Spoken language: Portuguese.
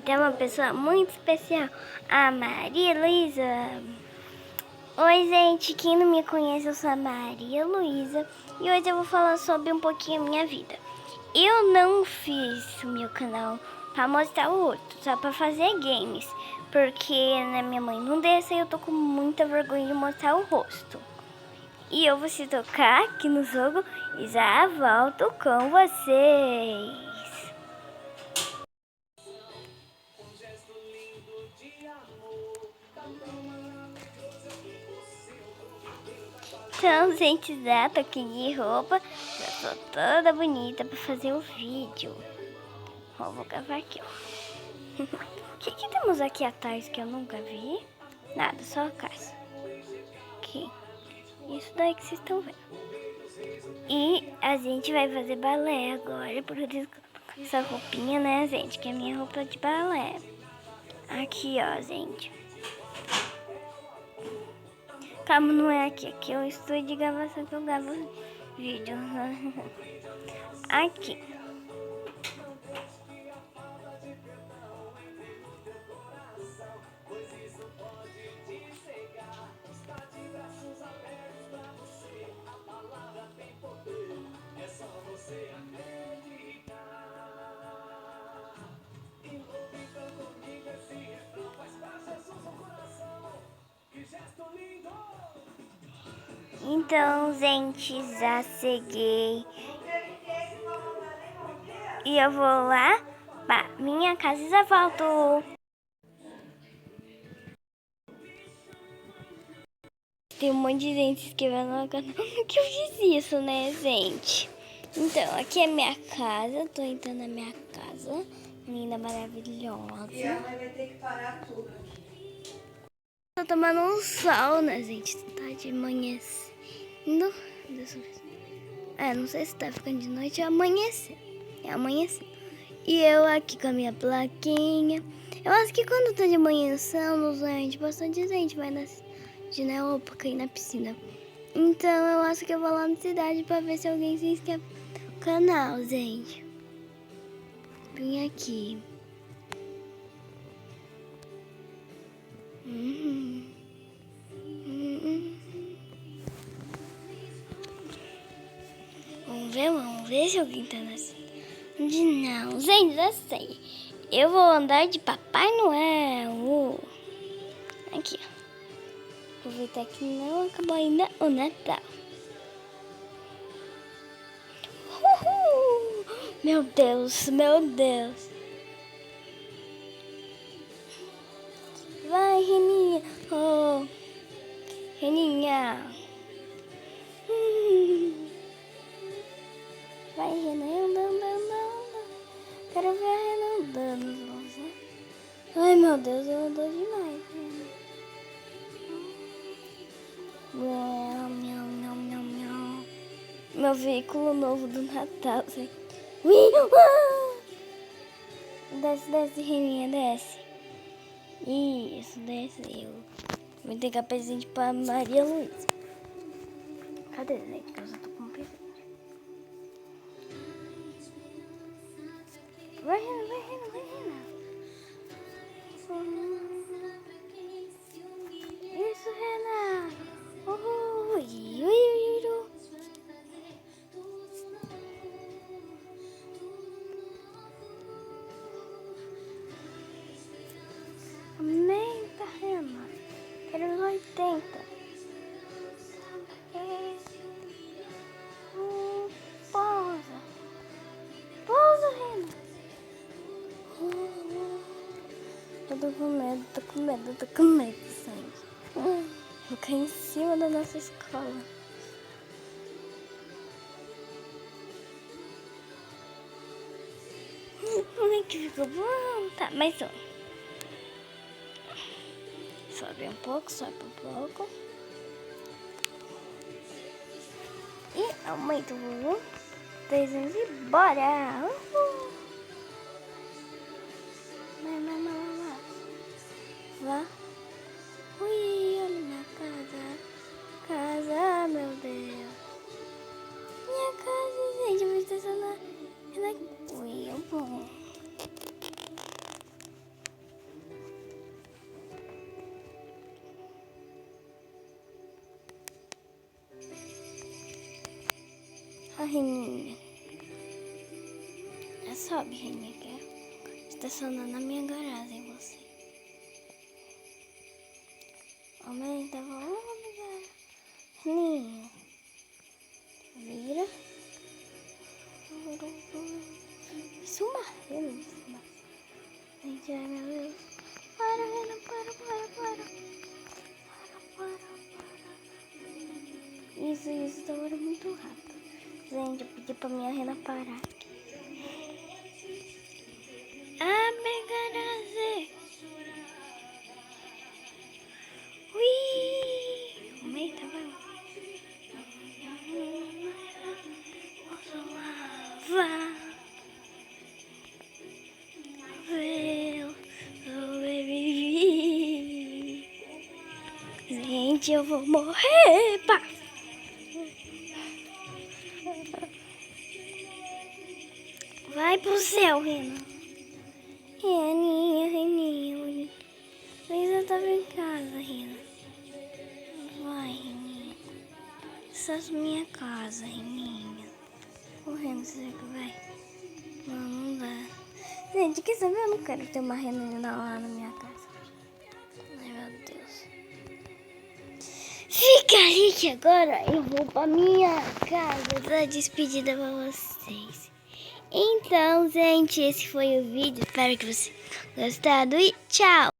tem uma pessoa muito especial, a Maria Luísa. Oi, gente, quem não me conhece, eu sou a Maria Luísa e hoje eu vou falar sobre um pouquinho a minha vida. Eu não fiz o meu canal para mostrar o rosto, só para fazer games, porque minha mãe não deixa e eu tô com muita vergonha de mostrar o rosto. E eu vou se tocar aqui no jogo e já volto com vocês. Então, gente, já tô aqui de roupa, já tô toda bonita pra fazer o vídeo. Ó, vou gravar aqui, ó. O que temos aqui atrás que eu nunca vi? Nada, só a casa. Aqui. Isso daí que vocês estão vendo. E a gente vai fazer balé agora, por isso essa roupinha, né, gente? Que é a minha roupa de balé. Aqui, ó, gente. Calma, não é aqui. Aqui é o estúdio de gravação que eu gravo vídeo. Aqui. Então, gente, já cheguei. E eu vou lá pra minha casa e já volto. Tem um monte de gente se inscrevendo no canal que eu fiz isso, né, gente? Então, aqui é minha casa. Tô entrando na minha casa. Linda, maravilhosa. E a mãe vai ter que parar tudo aqui. Tô tomando um sol, né, gente? Tá de amanhecendo. Não sei se tá ficando de noite ou amanhecer. É amanhecer. E eu aqui com a minha plaquinha. Eu acho que quando tá de manhã, gente, bastante gente vai na janela pra cair na piscina. Então eu acho que eu vou lá na cidade pra ver se alguém se inscreve no canal, gente. Vim aqui. Vamos ver se alguém tá na cidade. Não, gente, já sei. Eu vou andar de Papai Noel. Aqui, ó. Aproveitar que não acabou ainda o Natal. Uhul! Meu Deus, meu Deus. Vai, Reninha. Oh, Reninha. Vai, Renan, andando. Quero ver a Renan andando. Ai, meu Deus, eu ando demais. Miau. Meu veículo novo do Natal. Desce, Reninha, desce. Isso, desce. Eu vou entregar presente pra Maria Luísa. Cadê, gente? Que eu já tô com um presente. Vai, Renan. Isso, Renan. Ui. Aumenta, Renan. Quero os 80. Pousa, Renan. Eu tô com medo, sangue. Vou cair em cima da nossa escola. Como é que ficou bom? Tá, mais um. Sobe um pouco. E aumenta o volume. 3 anos e bora! Uhul. Vá. Ui, olha minha casa, meu Deus. Minha casa, gente, eu vou estacionar. Ui, é bom. Reninha. Já sobe, Reninha. Quero estacionar na minha garagem, você. Aumenta, vamos, cara. Reninha. Vira. Suma, Reninha. Gente, ai meu Deus. Para, Renan, para. Isso demora muito rápido. Gente, eu pedi pra minha Rena parar. Ah, garagem. Ui! Aumenta, vai. Gente, eu vou morrer, pá! Vai pro céu, Rena. Reninha. Luísa tava em casa, Rena. Vai, Reninha. Essa é a minha casa, Reninha. Correndo, será que vai? Não dá. Gente, quer saber? Eu não quero ter uma Reninha lá na minha casa. Ai, meu Deus. Fica aí que agora eu vou pra minha casa dar despedida pra vocês. Então, gente, esse foi o vídeo. Espero que vocês tenham gostado e tchau!